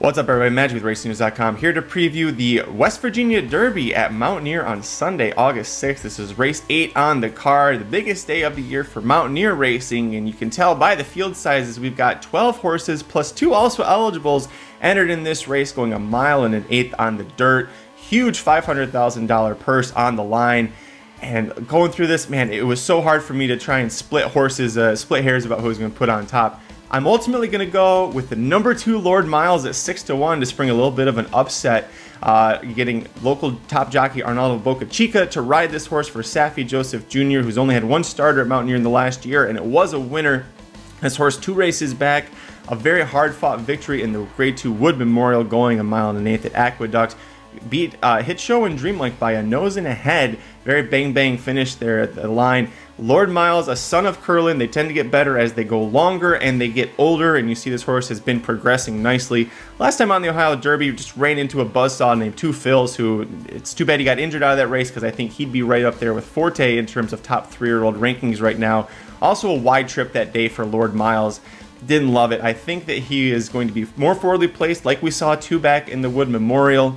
What's up, everybody? Magic with RacingNews.com here to preview the West Virginia Derby at Mountaineer on Sunday, August 6th. This is race 8 on the card, the biggest day of the year for Mountaineer racing, and you can tell by the field sizes we've got 12 horses plus 2 also eligibles entered in this race, going a mile and an eighth on the dirt. Huge $500,000 purse on the line. And going through this, man, it was so hard for me to try and split hairs about who was going to put on top. I'm ultimately going to go with the number 2 Lord Miles at 6-1 to spring a little bit of an upset, getting local top jockey Arnaldo Boca Chica to ride this horse for Saffie Joseph Jr., who's only had one starter at Mountaineer in the last year, and it was a winner. This horse 2 races back, a very hard-fought victory in the Grade 2 Wood Memorial, going a mile and an eighth at Aqueduct. Beat Hit Show and Dreamlike by a nose and a head. Very bang finish there at the line. Lord Miles, a son of Curlin. They tend to get better as they go longer and they get older, and you see this horse has been progressing nicely. Last time on the Ohio Derby, just ran into a buzzsaw named Two Phils, who it's too bad he got injured out of that race because I think he'd be right up there with Forte in terms of top 3-year-old rankings right now. Also a wide trip that day for Lord Miles. Didn't love it. I think that he is going to be more forwardly placed like we saw 2 back in the Wood Memorial.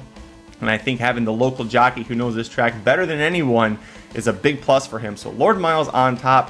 And I think having the local jockey who knows this track better than anyone is a big plus for him. So Lord Miles on top.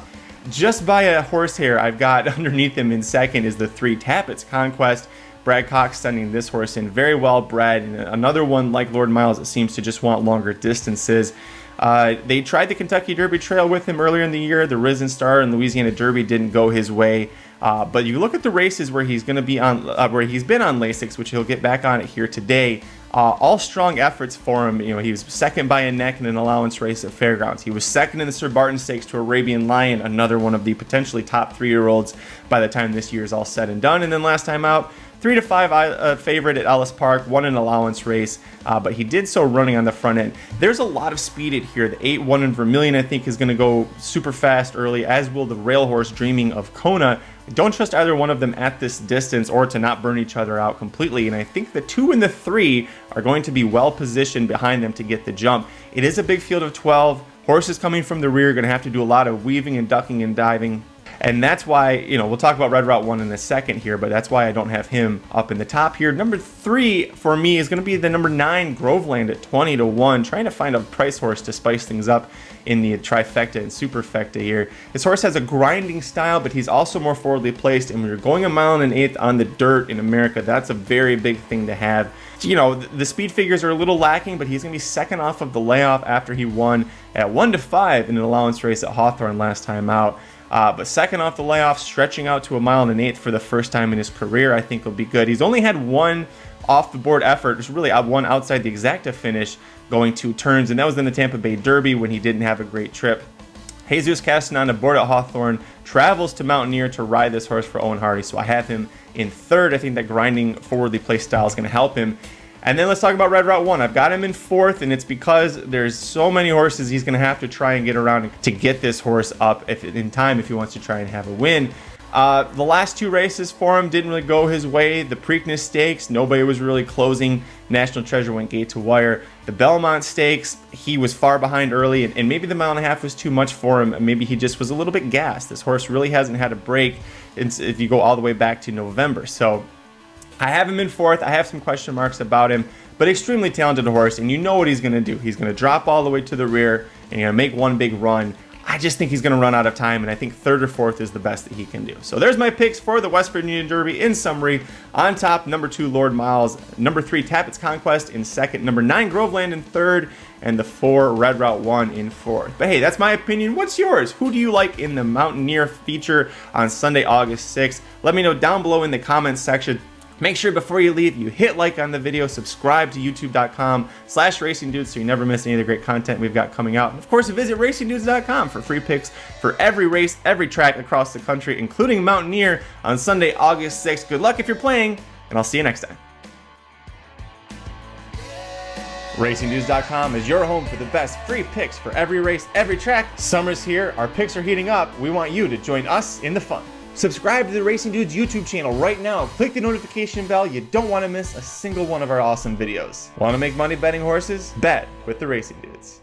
Just by a horsehair, I've got underneath him in second is the 3 Tappets Conquest. Brad Cox sending this horse in, very well bred. And another one like Lord Miles that seems to just want longer distances. They tried the Kentucky Derby Trail with him earlier in the year. The Risen Star and Louisiana Derby didn't go his way. But you look at the races where he's going to be on, where he's been on Lasix, which he'll get back on it here today. All strong efforts for him. You know, he was second by a neck in an allowance race at Fairgrounds. He was second in the Sir Barton Stakes to Arabian Lion, another one of the potentially top 3-year-olds by the time this year is all said and done. And then last time out, 3-5 favorite at Ellis Park, won an allowance race, but he did so running on the front end. There's a lot of speed at here. The 8-1 in Vermilion, I think, is going to go super fast early, as will the Rail Horse Dreaming of Kona. Don't trust either one of them at this distance or to not burn each other out completely, and I think the 2 and the 3 are going to be well positioned behind them to get the jump. It is a big field of 12. Horses coming from the rear are going to have to do a lot of weaving and ducking and diving. And that's why, you know, we'll talk about Red Route 1 in a second here, but that's why I don't have him up in the top here. Number 3 for me is going to be the number 9 Groveland at 20-1, trying to find a price horse to spice things up in the trifecta and superfecta here. This horse has a grinding style, but he's also more forwardly placed, and when you're going a mile and an eighth on the dirt in America, that's a very big thing to have. You know, the speed figures are a little lacking, but he's going to be second off of the layoff after he won at 1-5 in an allowance race at Hawthorne last time out. But second off the layoff, stretching out to a mile and an eighth for the first time in his career, I think will be good. He's only had one off the board effort, just really one outside the exacta finish, going 2 turns, and that was in the Tampa Bay Derby when he didn't have a great trip. Jesus Castanon aboard at Hawthorne, travels to Mountaineer to ride this horse for Owen Hardy, so I have him in third. I think that grinding forwardly placed style is going to help him. And then let's talk about Red Route 1. I've got him in 4th, and it's because there's so many horses he's going to have to try and get around to get this horse up in time if he wants to try and have a win. The last 2 races for him didn't really go his way. The Preakness Stakes, nobody was really closing. National Treasure went gate to wire. The Belmont Stakes, he was far behind early, and maybe the mile and a half was too much for him. Maybe he just was a little bit gassed. This horse really hasn't had a break if you go all the way back to November. So I have him in 4th. I have some question marks about him, but extremely talented horse, and you know what he's going to do. He's going to drop all the way to the rear, and he's going to make one big run. I just think he's going to run out of time, and I think 3rd or 4th is the best that he can do. So there's my picks for the West Virginia Derby. In summary, on top, number 2 Lord Miles, number 3 Tappets Conquest in 2nd, number 9 Groveland in 3rd, and the 4 Red Route 1 in 4th. But hey, that's my opinion. What's yours? Who do you like in the Mountaineer feature on Sunday, August 6th? Let me know down below in the comments section. Make sure before you leave, you hit like on the video, subscribe to youtube.com/racingdudes so you never miss any of the great content we've got coming out. And of course, visit racingdudes.com for free picks for every race, every track across the country, including Mountaineer on Sunday, August 6th. Good luck if you're playing, and I'll see you next time. RacingNews.com is your home for the best free picks for every race, every track. Summer's here, our picks are heating up. We want you to join us in the fun. Subscribe to the Racing Dudes YouTube channel right now. Click the notification bell. You don't want to miss a single one of our awesome videos. Want to make money betting horses? Bet with the Racing Dudes.